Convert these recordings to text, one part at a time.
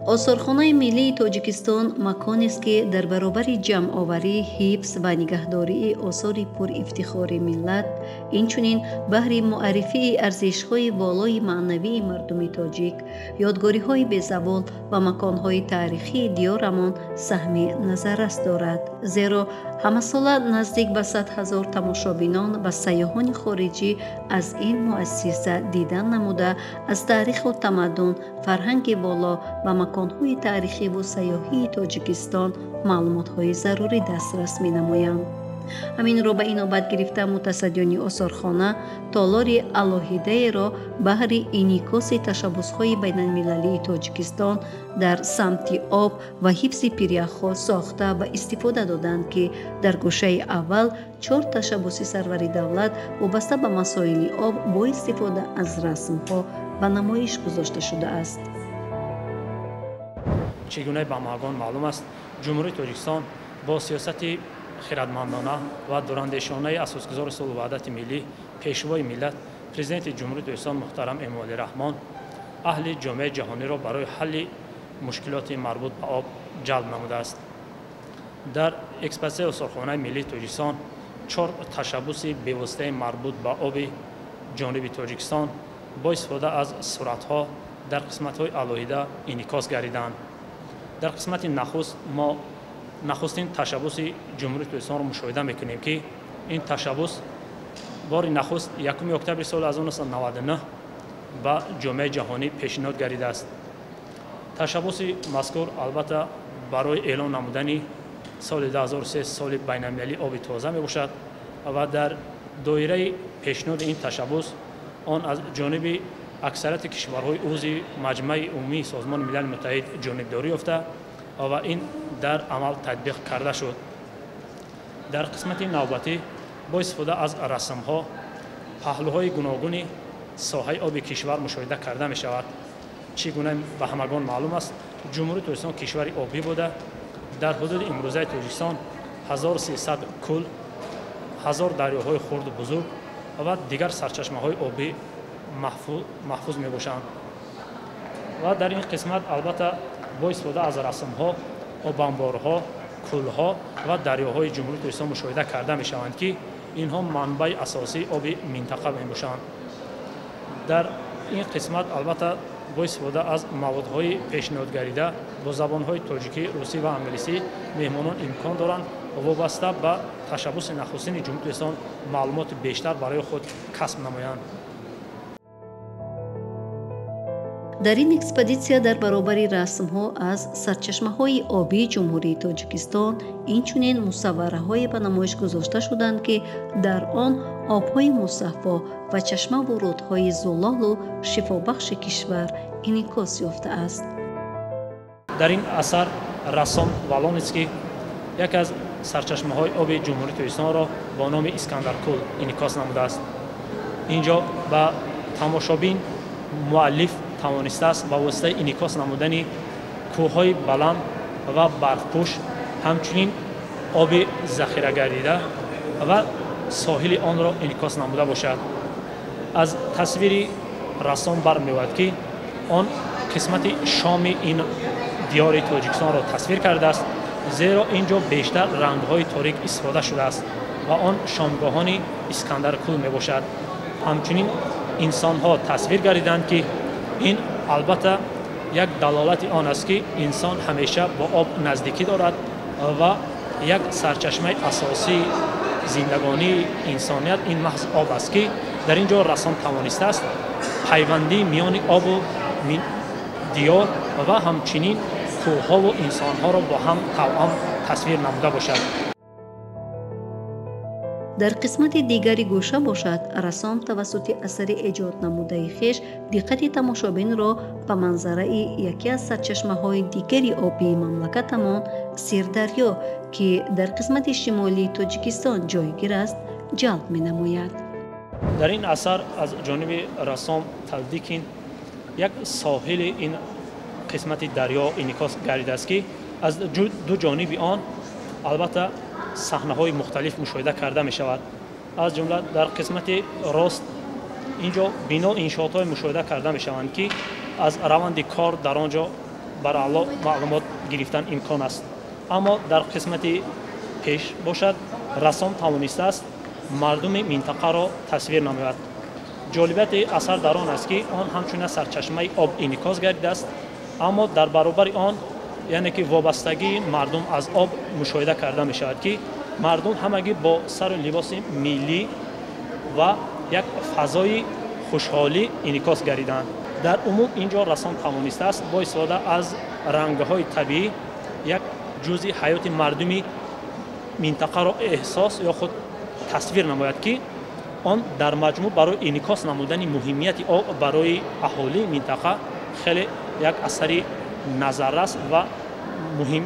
осорхонаи миллии тоҷикистон маконест ки дар баробари ҷамъоварӣ, ҳифз ва нигаҳдории осори пурифтихори миллат, инчунин баҳри муаррифии арзишҳои волои маънавии мардуми тоҷик, ёдгориҳои безавол ва маконҳои таърихии диёрамон саҳми назаррас дорад. зеро ҳамасола наздик ба 100 000 тамошобинон ва сайёҳони хориҷӣ аз ин муассиса дидан намуда, аз таъриху тамаддун, фарҳанги боло ва маконҳои таърихиву сайёҳии тоҷикистон маълумотҳои зарурӣ дастрас менамоянд. ҳаминро ба инобат гирифта мутасаддиёни осорхона толори алоҳидаеро баҳри инъикоси ташаббусҳои байналмилалии тоҷикистон дар самти об ва ҳифзи пиряхҳо сохта ва истифода доданд, ки дар гӯшаи аввал 4 ташаббуси сарвари давлат вобаста ба масоили об бо истифода аз расмҳо ба намоиш гузошта шудааст. чӣ гуна ба ҳамагон маълум аст, ҷумҳурии тоҷикистон бо сиёсати хиратмандона ва дурандешонаи асосгузори сулҳу ваҳдати миллӣ, пешвои миллат, президенти ҷумҳурии тоҷикистон муҳтарам эмомалӣ раҳмон аҳли ҷомеаи ҷаҳониро барои ҳалли мушкилоти марбут ба об ҷалб намудааст. дар экспозитсияи осорхонаи миллии тоҷикистон 4 ташаббуси бевоситаи марбут ба оби ҷониби тоҷикистон бо истифода аз суратҳо дар қисматҳои алоҳида инъикос гардиданд. дар қисмати нахуст мо нахустин ташаббуси ҷумҳурии тоҷикистонро мушоҳида мекунем, ки ин ташаббус бори нахуст 1 октябри соли 1999 ба ҷомеаи ҷаҳонӣ пешниҳод гардидааст. ташаббуси мазкур албатта барои эълон намудани соли 2003 соли байналмилалии оби тоза мебошад ва дар доираи пешниҳоди ин ташаббус он аз ҷониби аксарияти кишварҳои узви маҷмаи умумии созмони милали муттаҳид ҷонибдорӣ ёфта ва ин дар амал татбиқ карда шуд. дар қисмати навбатӣ бо истифода аз расмҳо паҳлӯҳои гуногуни соҳаи оби кишвар мушоҳида карда мешавад. чӣ гуна ба ҳамагон маълум аст, ҷумҳурии тоҷикистон кишвари обӣ буда, дар ҳудуди имрӯзаи тоҷикистон 1300 кӯл, 1000 дарёҳои хурду бузург ва дигар сарчашмаҳои обӣ маҳфуз мебошанд. ва дар ин қисмат албатта бо истифода аз расмҳо, обанборҳо, кӯлҳо ва дарёҳои ҷумҳурии тоҷикистон мушоҳида карда мешаванд, ки инҳо манбаи асосии оби минтақа мебошанд. дар ин қисмат албатта бо истифода аз маводҳои пешниҳодгарида бо забонҳои тоҷикӣ, русӣ ва англисӣ меҳмонон имкон доранд вобаста ба ташаббуси нахустини ҷумҳурии тоҷикистон маълумоти бештар барои худ касб намоянд. дар ин экспозитсия дар баробари расмҳо аз сарчашмаҳои обии ҷумҳурии тоҷикистон инчунин мусаввараҳое ба намоиш гузошта шуданд, ки дар он обҳои мусаффо ва чашмаву рудҳои зулолу шифобахши кишвар инъикос ёфтааст. дар ин асар рассом Волоницкий яке аз сарчашмаҳои оби ҷумҳурии тоҷикистонро бо номи Искандаркӯл инъикос намудааст. инҷо ба тамошобин муаллиф тавонистааст ба воситаи инъикос намудани кӯҳҳои баланд ва барфпӯш, ҳамчунин оби захирагардида ва соҳили онро инъикос намуда бошад. аз тасвири рассом бармеояд, ки он қисмати шоми ин диёри тоҷикистонро тасвир кардааст, зеро инҷо бештар рангҳои торик истифода шудааст ва он шомгоҳони Искандаркӯл мебошад. ҳамчунин инсонҳо тасвир гардиданд, ки ин албатта як далолати он аст, ки инсон ҳамеша бо об наздикӣ дорад ва як сарчашмаи асосии зиндагонии инсоният ин маҳз об аст, ки дар ин ҷо рассом тавонистааст пайвандии миёни обу диёр ва ҳамчунин кӯҳҳову инсонҳоро бо ҳам тавъам тасвир намуда бошад. дар қисмати дигари гӯша бошад, рассом тавассути асари эҷод намудаи хеш диққати тамошобинро ба манзараи яке аз сарчашмаҳои дигари обии мамлакатамон Сирдарё, ки дар қисмати шимолии Тоҷикистон ҷойгир аст, ҷалб менамояд. дар ин асар аз ҷониби рассом Талдикин як соҳили ин қисмати дарё инъикос гардидааст, ки аз ду ҷониби он албатта саҳнаҳои мухталиф мушоҳида карда мешавад. аз ҷумла дар қисмати рост инҷо бино иншоотҳое мушоҳида карда мешаванд, ки аз раванди кор дар он ҷо барои маълумот гирифтан имкон аст. аммо дар қисмати пеш бошад рассом тавонистааст мардуми минтақаро тасвир намояд. ҷолибияти асар дар он аст ки он ҳамчун сарчашмаи об инъикос гардидааст, аммо дар баробари он яъне ки вобастагии мардум аз об мушоҳида карда мешавад ки мардум ҳамагӣ бо сару либоси миллӣ ва як фазои хушҳолӣ инъикос гардиданд. дар умум инҷо рассон тавонистааст бо истифода аз рангҳои табиӣ як ҷузъи ҳаёти мардуми минтақаро эҳсос ё худ тасвир намояд ки он дар маҷмӯъ барои инъикос намудани муҳимияти об барои аҳолии минтақа хеле як асари назаррас ва муҳим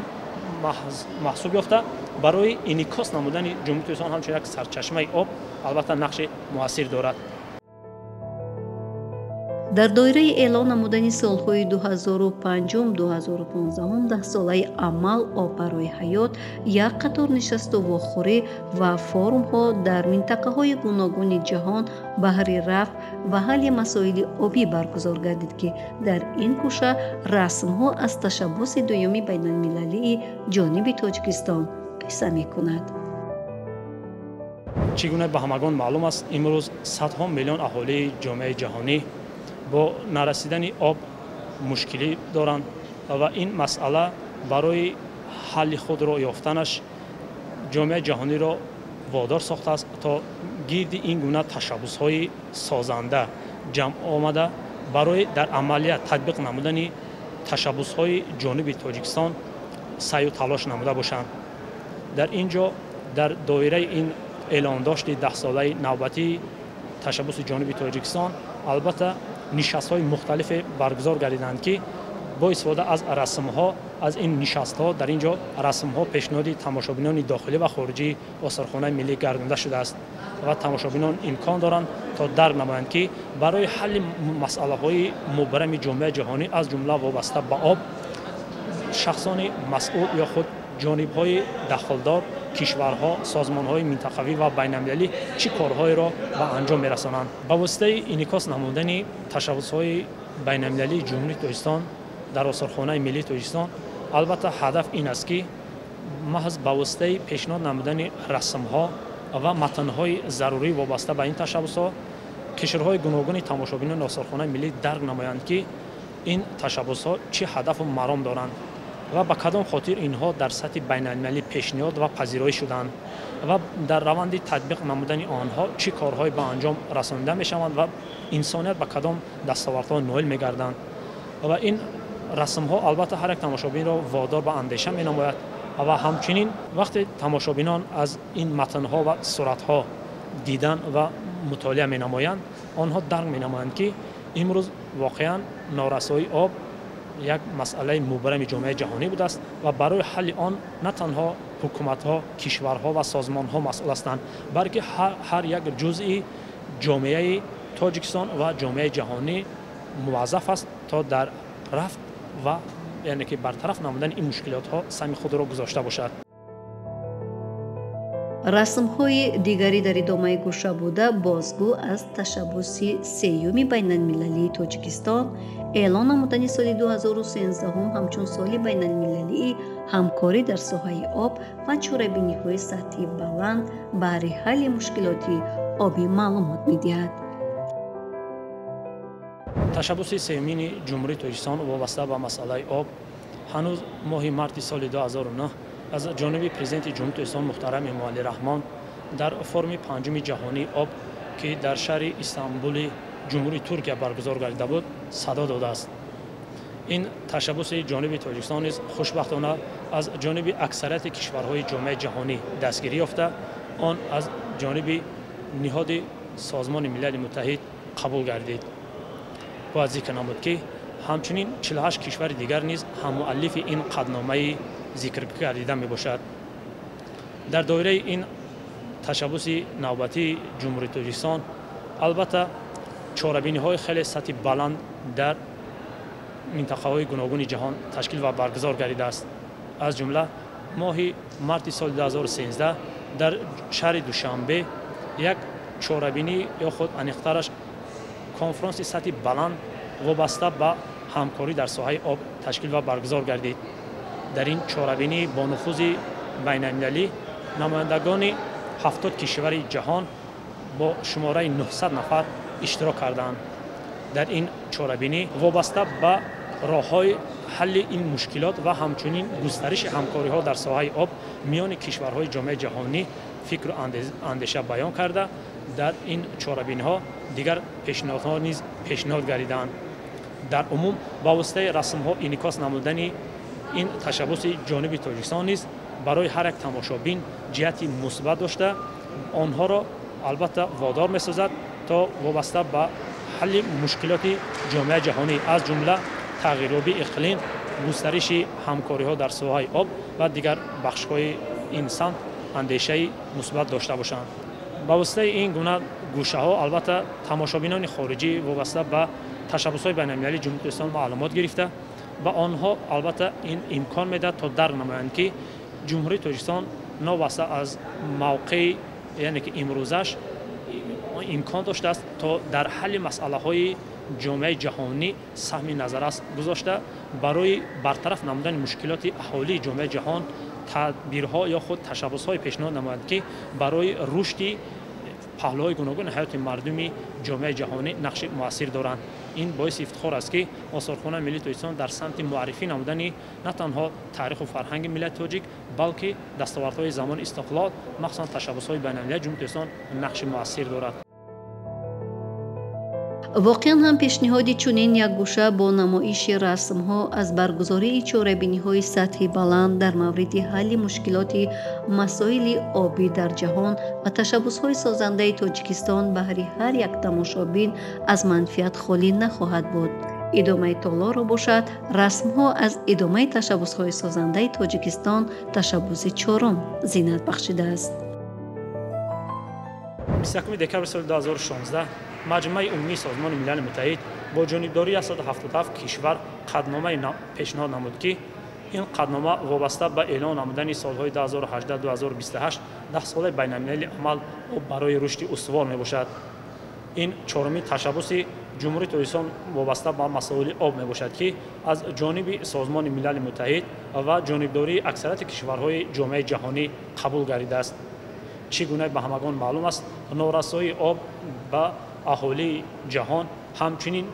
маҳсуб ёфта барои инъикос намудани ҷумҳурии Тоҷикистон ҳамчун як сарчашмаи об албатта нақши муассир дорад. дар доираи эълон намудани солҳои 2005-2015 даҳсолаи амал об барои ҳаёт як қатор нишасту вохӯрӣ ва форумҳо дар минтақаҳои гуногуни ҷаҳон баҳри рафъ ва ҳалли масоили обӣ баргузор гардид ки дар ин кӯша расмҳо аз ташаббуси дуюми байналмилалии ҷониби Тоҷикистон қисса мекунад. чӣ гуна ба ҳамагон маълум аст, имрӯз садҳо миллион аҳолии ҷомеаи ҷаҳонӣ бо нарасидани об мушкилӣ доранд ва ин масъала барои ҳалли худро ёфтанаш ҷомеаи ҷаҳониро водор сохтааст то гирди ин гуна ташаббусҳои созанда ҷамъ омада барои дар амалият татбиқ намудани ташаббусҳои ҷониби Тоҷикистон саъю талош намуда бошанд. дар ин ҷо дар доираи ин эълондошти даҳсолаи навбатии ташаббуси ҷониби Тоҷикистон албатта нишастҳои мухталифе баргузор гардиданд ки бо истифода аз расмҳо аз ин нишастҳо дар ин ҷо расмҳо пешниҳоди тамошобинони дохилӣ ва хориҷии осорхонаи миллӣ гардонда шудааст ва тамошобинон имкон доранд то дарк намоянд ки барои ҳалли масъалаҳои мубрами ҷомеаи ҷаҳонӣ аз ҷумла вобаста ба об шахсони масъул ё худ ҷонибҳои дахлдор кишварҳо созмонҳои минтақавӣ ва байналмилалӣ чӣ корҳоеро ба анҷом мерасонанд. ба воситаи инъикос намудани ташаббусҳои байналмилалии ҷумҳурии Тоҷикистон дар осорхонаи миллии Тоҷикистон албатта ҳадаф ин аст ки маҳз ба воситаи пешниҳод намудани расмҳо ва матнҳои зарурӣ вобаста ба ин ташаббусҳо қишрҳои гуногуни тамошобинони осорхонаи миллӣ дарк намоянд ки ин ташаббусҳо чӣ ҳадафу маром доранд ва ба кадом хотир инҳо дар сатҳи байналмилалӣ пешниҳод ва пазироӣ шуданд ва дар раванди татбиқ намудани онҳо чӣ корҳое ба анҷом расонида мешаванд ва инсоният ба кадом дастовардҳо ноил мегарданд. ва ин расмҳо албатта ҳар як тамошобинро водор ба андеша менамояд ва ҳамчунин вақте тамошобинон аз ин матнҳо ва суратҳо дидан ва мутолиа менамоянд онҳо дарк менамоянд ки имрӯз воқеан норасоии об як масъалаи мубрами ҷомеаи ҷаҳонӣ будааст ва барои ҳалли он на танҳо ҳукуматҳо кишварҳо ва созмонҳо масъул ҳастанд балки ҳар як ҷузъи ҷомеаи Тоҷикистон ва ҷомеаи ҷаҳонӣ муваззаф аст то дар рафт ва яъне ки бартараф намудани ин мушкилотҳо сами худро гузошта бошад. расмҳои дигари дар идомаи гӯша буда бозгӯ аз ташаббуси сеюми байналмилалии Тоҷикистон эълон намудани соли 2013 ҳамчун соли байналмилалии ҳамкорӣ дар соҳаи об ва чорабиниҳои сатҳи баланд баҳри ҳалли мушкилоти обӣ маълумот медиҳад. ташаббуси сеюмини ҷумҳурии Тоҷикистон вобаста ба масъалаи об ҳанӯз моҳи марти соли 2009 аз ҷониби президенти ҷумҳурии Тоҷикистон муҳтарам Эмомалӣ Раҳмон дар форуми панҷуми ҷаҳонии об ки дар шаҳри Истанбули ҷумҳурии Туркия баргузор гардида буд садо додааст. ин ташаббуси ҷониби Тоҷикистон низ хушбахтона аз ҷониби аксарияти кишварҳои ҷомеаи ҷаҳонӣ дастгирӣ ёфта он аз ҷониби ниҳоди созмони Милали Муттаҳид қабул гардид. бояд зикр намуд ки ҳамчунин 48 кишвари дигар низ ҳаммуаллифи ин қадномаи зикр гардида мебошад. дар доираи ин ташаббуси навбатии ҷумҳурии Тоҷикистон албатта чорабиниҳои хеле сатҳи баланд дар минтақаҳои гуногуни ҷаҳон ташкил ва баргузор гардидааст. аз ҷумла моҳи марти соли 2013 дар шаҳри Душанбе як чорабинӣ ё худ аниқтараш конфронси сатҳи баланд вобаста ба ҳамкорӣ дар соҳаи об ташкил ва баргузор гардид. дар ин чорабинӣ бо нуфузи байналмилалӣ намояндагони 70 кишвари ҷаҳон бо шумораи 900 нафар иштирок карданд. дар ин чорабинӣ вобаста ба роҳҳои ҳалли ин мушкилот ва ҳамчунин густариши ҳамкориҳо дар соҳаи об миёни кишварҳои ҷомеаи ҷаҳонӣ фикру андеша баён карда, дар ин чорабиниҳо дигар пешниҳодҳо низ пешниҳод гардиданд. дар умум ба воситаи расмҳо инъикос намудани ин ташаббуси ҷониби Тоҷикистон низ барои ҳар як тамошобин ҷиҳати мусбат дошта, онҳоро албатта водор месозад то вобаста ба ҳалли мушкилоти ҷомеаи ҷаҳонӣ аз ҷумла тағйирёбии иқлим, густариши ҳамкориҳо дар соҳаи об ва дигар бахшҳои ин самт андешаи мусбат дошта бошанд. ба воситаи ин гуна гӯшаҳо албатта тамошобинони хориҷӣ вобаста ба ташаббусҳои байналмилалии ҷумҳурии Тоҷикистон маълумот гирифта, ба онҳо албатта ин имкон медиҳад то дарк намоянд ки ҷумҳурии Тоҷикистон новаста аз мавқеи яъне ки имрӯзаш имкон доштааст то дар ҳалли масъалаҳои ҷомеаи ҷаҳонӣ саҳми назаррас гузошта барои бартараф намудани мушкилоти аҳолии ҷомеаи ҷаҳон тадбирҳо ё худ ташаббусҳое пешниҳод намоянд ки барои рушди паҳлӯҳои гуногуни ҳаёти мардуми ҷомеаи ҷаҳонӣ нақши муассир доранд. ин боиси ифтихор аст ки осорхонаи миллии Тоҷикистон дар самти муаррифӣ намудани на танҳо таъриху фарҳанги миллати тоҷик, балки дастовардҳои замони истиқлол, махсусан ташаббусҳои байналмилалии ҷумҳурии Тоҷикистон нақши муассир дорад. воқеан ҳам пешниҳоди чунин якгӯша бо намоиши расмҳо аз баргузории чорабиниҳои сатҳи баланд дар мавриди ҳалли мушкилоти масоили обӣ дар ҷаҳон ва ташаббусҳои созандаи Тоҷикистон баҳри ҳар як тамошобин аз манфиат холӣ нахоҳад буд. идомаи толоро бошад расмҳо аз идомаи ташаббусҳои созандаи Тоҷикистон ташаббуси чорум зинат бахшидааст. 21 декабри соли 2016 маҷмӯаи умумии Созмони Милали Муттаҳид бо ҷонибдории 177 кишвар қадномаи пешниҳод намуд ки ин қаднома вобаста ба эълон намудани солҳои 2018-2028 10-солаи байналмилалии амал барои рушди устувор мебошад. ин чорумин tashabbusi ҷумҳурии Тоҷикистон вобаста ба масоили об мебошад ки аз ҷониби Созмони Милали Муттаҳид ва ҷонибдории аксарияти кишварҳои ҷомеаи ҷаҳонӣ қабул гардидааст. чӣ гуна ба ҳамагон маълум аст, норасоии об ба аҳолии ҷаҳон ҳамчунин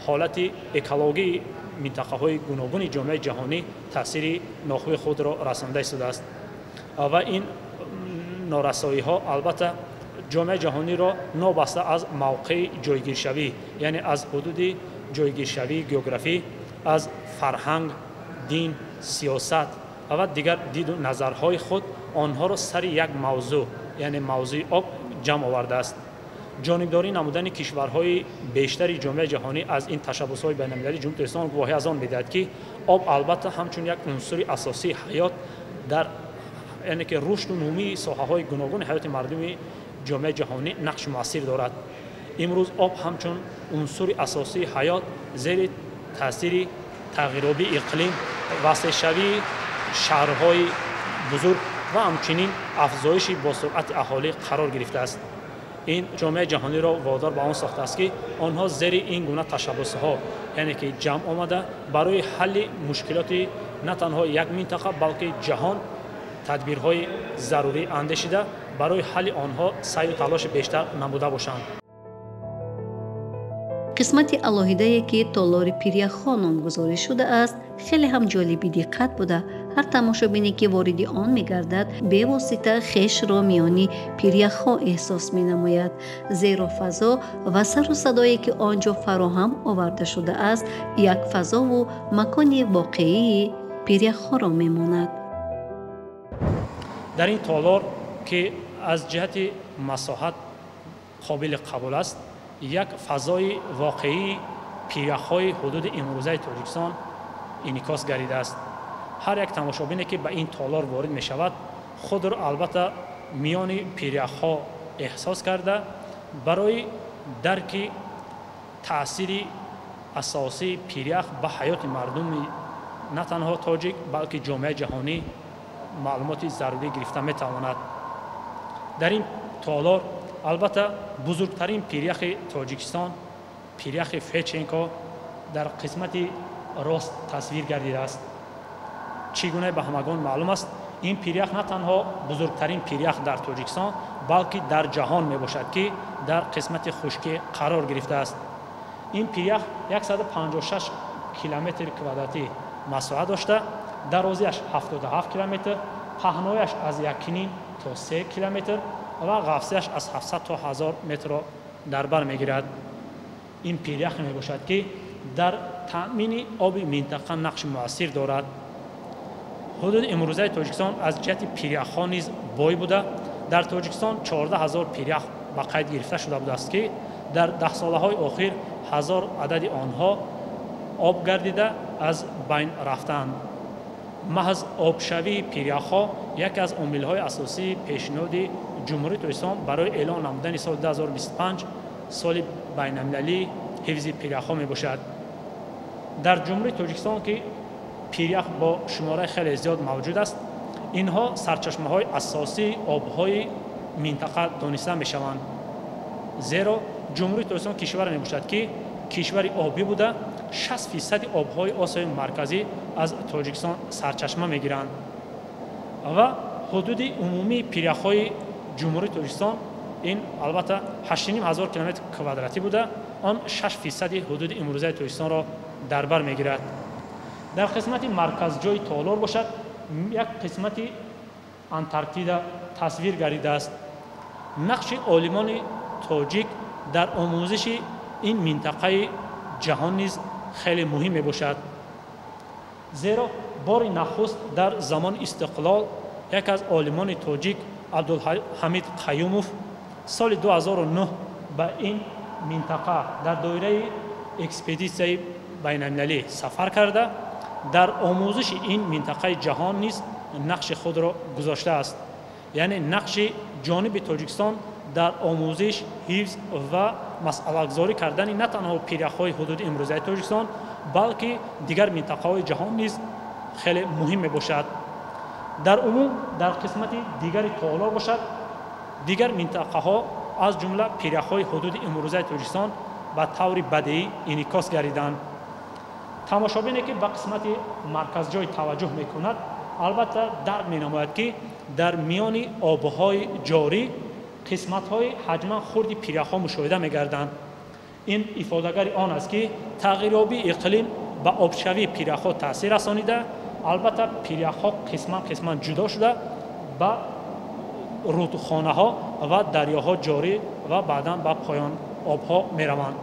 ҳолати экологии минтақаҳои гуногуни ҷомеаи ҷаҳонӣ таъсири нохӯи худро расонда истодааст ва ин норасоиҳо албатта ҷомеаи ҷаҳониро нобаста аз мавқеи ҷойгиршавӣ, яъне аз ҳудуди ҷойгиршавии географӣ, аз фарҳанг, дин, сиёсат ва дигар диду назарҳои худ онҳоро сари як мавзӯъ, яъне мавзӯи об ҷамъ овардааст. ҷонибдорӣ намудани кишварҳои бештари ҷомеаи ҷаҳонӣ аз ин tashabbusҳои байналмилалии ҷумҳурии Тоҷикистон гувоҳӣ аз он медиҳад ки об албатта ҳамчун як унсури асосии ҳаёт дар яъне ки рушду нумии соҳаҳои гуногуни ҳаёти мардуми ҷомеаи ҷаҳонӣ нақши муассир дорад. имрӯз об ҳамчун унсури асосии ҳаёт зери таъсири тағйирёбии иқлим, васеъшавии шаҳрҳои бузург ва ҳамчунин афзоиши босуръати аҳолӣ қарор гирифтааст. ин ҷомеаи ҷаҳониро водор ба он сохтааст ки онҳо зери ин гуна tashabbusҳо, яъне ки ҷамъ омада барои ҳалли мушкилоти на танҳо як минтақа, балки ҷаҳон тадбирҳои зарурӣ андешида барои ҳалли онҳо сайю талоши бештар намуда бошанд. қисмати алоҳидае ки толори пиряхҳо номгузорӣ шудааст хеле ҳам ҷолиби диққат буда ҳар тамошобине ки вориди он мегардад бевосита хешро миёни пиряхҳо эҳсос менамояд, зеро фазо ва сару садое ки он ҷо фароҳам оварда шудааст як фазову макони воқеии пиряхҳоро мемонад. дар ин толор ки аз ҷиҳати масоҳат қобили қабул аст, як фазои воқеии пиряхҳои ҳудуди имрӯзаи Тоҷикистон инъикос гардидааст. ҳар як тамошобине ки ба ин толор ворид мешавад худро албатта миёни пиряхҳо эҳсос карда барои дарки таъсири асосии пирях ба ҳаёти мардуми на танҳо тоҷик, балки ҷомеаи ҷаҳонӣ маълумоти зарурӣ гирифта метавонад. дар ин толор албатта бузургтарин пиряхи Тоҷикистон, пиряхи Феченко дар қисмати рост тасвир гардидааст. чӣ гуна ба ҳамагон маълум аст, ин пирях на танҳо бузургтарин пирях дар Тоҷикистон, балки дар ҷаҳон мебошад, ки дар қисмати хушкӣ қарор гирифтааст. ин пирях 156 километри квадратӣ масоҳа дошта, дарозиаш 77 километр, паҳнояш аз 1,5 то 3 километр ва ғафсияш аз 700 то 1000 метро дар бар мегирад. ин пирях мебошад, ки дар таъмини оби минтақа нақши муассир дорад. ҳудуди имрӯзаи Тоҷикистон аз ҷиҳати пиряхҳо низ бой буда, дар Тоҷикистон 14 000 пирях ба қайд гирифта шуда будааст, ки дар даҳсолаҳои охир 1000 адади онҳо об гардида аз байн рафтаанд. маҳз обшавии пиряхҳо яке аз омилҳои асосии пешниҳоди ҷумҳурии Тоҷикистон барои эълон намудани соли 2025 соли байналмилалии ҳифзи пиряхҳо мебошад. дар ҷумҳурии Тоҷикистон, ки пирях бо шумораи хеле зиёд мавҷуд аст, инҳо сарчашмаҳои асосии обҳои минтақа дониста мешаванд. зеро ҷумҳурии Тоҷикистон кишваре мебошад, ки кишвари обӣ буда 60% обҳои Осиёи марказӣ аз Тоҷикистон сарчашма мегиранд ва ҳудуди умумии пиряхҳои ҷумҳурии Тоҷикистон ин албатта 8500 километр квадратӣ буда, он 6% ҳудуди имрӯзаи Тоҷикистонро дар бар мегирад. дар қисмати марказҷои Толор бошад, як қисмати Антарктида тасвир гардидааст. нақши олимони тоҷик дар омӯзиши ин минтақаи ҷаҳон низ хеле муҳим мебошад. зеро бори нахуст дар замони истиқлол яке аз олимони тоҷик Абдулҳамид Қаюмов соли 2009 ба ин минтақа дар доираи экспедитсияи байналмилалӣ сафар карда, дар омӯзиши ин минтақаи ҷаҳон низ нақши худро гузоштааст. яъне нақши ҷониби Тоҷикистон дар омӯзиш, ҳифз ва масъалагузорӣ кардани на танҳо пиряхҳои ҳудуди имрӯзаи Тоҷикистон, балки дигар минтақаҳои ҷаҳон низ хеле муҳим мебошад. дар умум дар қисмати дигари Толор бошад, дигар минтақаҳо аз ҷумла пиряхҳои ҳудуди имрӯзаи Тоҷикистон ба таври бадеӣ инъикос гардиданд. тамошобине, ки ба қисмати марказҷой таваҷҷӯҳ мекунад, албатта дарк менамояд, ки дар миёни обҳои ҷорӣ қисматҳои ҳаҷман хурди пиряхҳо мушоҳида мегарданд. ин ифодагари он аст, ки тағйирёбии иқлим ба обшавии пиряхҳо таъсир расонида, албатта пиряхҳо қисман ҷудо шуда ба рудхонаҳо ва дарёҳо ҷорӣ ва баъдан ба поён обҳо мераванд.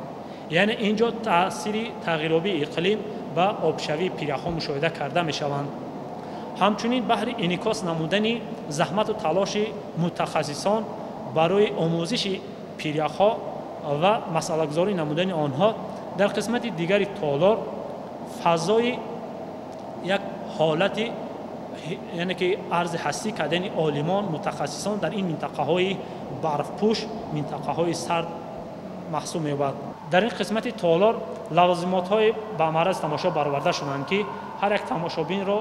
яъне инҷо таъсири тағйирёбии иқлим ба обшавии пиряхҳо мушоҳида карда мешаванд. ҳамчунин баҳри инъикос намудани заҳмату талоши мутахассисон барои омӯзиши пиряхҳо ва масъалагузорӣ намудани онҳо, дар қисмати дигари Толор фазои як ҳолати яъне ки арзи ҳастӣ кардани олимон, мутахассисон дар ин минтақаҳои барфпӯш, минтақаҳои сард маҳсуб меёбад. дар ин қисмати Толор лавозимотҳои ба маърази тамошо бароварда шуданд, ки ҳар як тамошобинро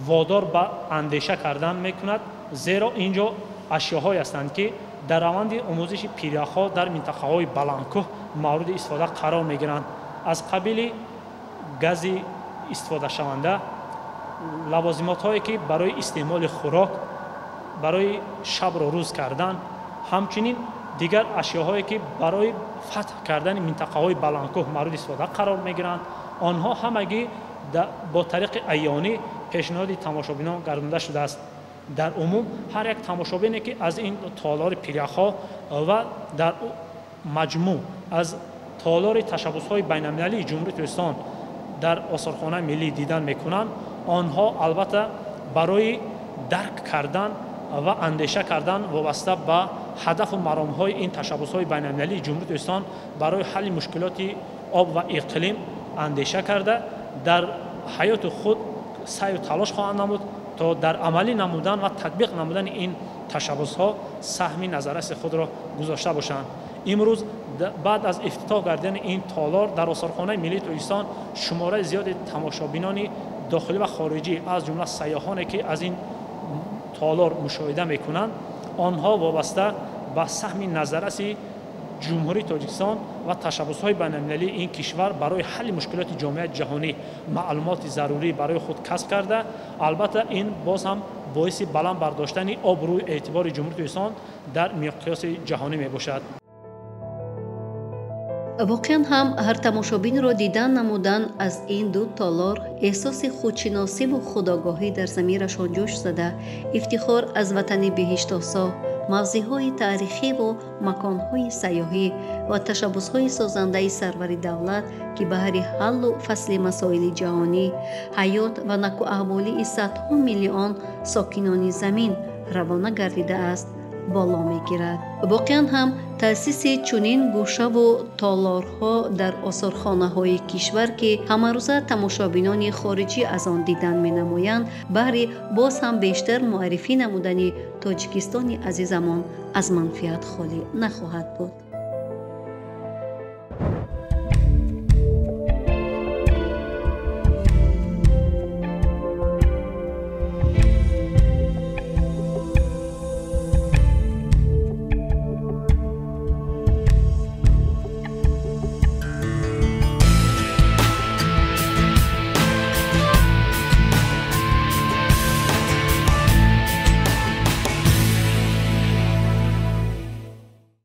водор ба андеша кардан мекунад, зеро инҷо ашёҳое ҳастанд, ки дар раванди омӯзиши пиряхҳо дар минтақаҳои баландкӯҳ мавриди истифода қарор мегиранд. аз қабили гази истифодашаванда, лавозимотҳое ки барои истеъмоли хӯрок, барои шабро рӯз кардан, ҳамчунин дигар ашёҳое ки барои фатҳ кардани минтақаҳои баландкӯҳ мавриди истифода қарор мегиранд, онҳо ҳамагӣ бо тариқи айёнӣ пешниҳоди тамошобинон гардонда шудааст. дар умум ҳар як тамошобине, ки аз ин толори пиряхҳо ва дар маҷмӯъ аз толори ташаббусҳои байналмилалии ҷумҳурии Тоҷикистон дар осорхонаи миллӣ дидан мекунанд, онҳо албатта барои дарк кардан ва андеша кардан вобаста ба ҳадафу маромҳои ин ташаббусҳои байналмилалии ҷумҳурии Тоҷикистон барои ҳалли мушкилоти об ва иқлим андеша карда, дар ҳаёти худ сайю талош хоҳанд намуд, то дар амалӣ намудан ва татбиқ намудани ин ташаббусҳо саҳми назараси худро гузошта бошанд. имрӯз баъд аз ифтитоҳ гардидани ин толор дар осорхонаи миллии Тоҷикистон шумораи зиёди тамошобинони дохилӣ ва хориҷӣ, аз ҷумла сайёҳоне, ки аз ин толор мушоҳида мекунанд, онҳо вобаста ба саҳми назараси جمهوری تاجیکستان و تشبس‌های بین‌المللی این کشور برای حل مشکلات جامعه جهانی معلومات ضروری برای خود کسب کرده. البته این باز هم باعث بلند برداشتن آبروی اعتبار جمهوری تاجیکستان در مقیاس جهانی میباشد. واقعا هم هر تماشابین را دیدن نمودن از این دو تالار احساس خودشناسی و خودآگاهی در ضمیرشان جوش زده، افتخار از وطن بهشت آسا، موضع‌های تاریخی و مکان‌های سیاحی و تشبس‌های سازنده سرور دولت که بهر حل و فصل مسائل جهانی، حیات و نکو احوالی صدها میلیون ساکنان زمین روانه گردیده است بالا میگیرد. واقعا هم تأسیس چنین گوشه و تالارها در آثارخانه‌های کشور که همه روزه تماشابینان خارجی از آن دیدن می‌نمایند، بهر باز هم بیشتر معرفی نمودن تاجیکستان عزیزمان از منفعت خالی نخواهد بود.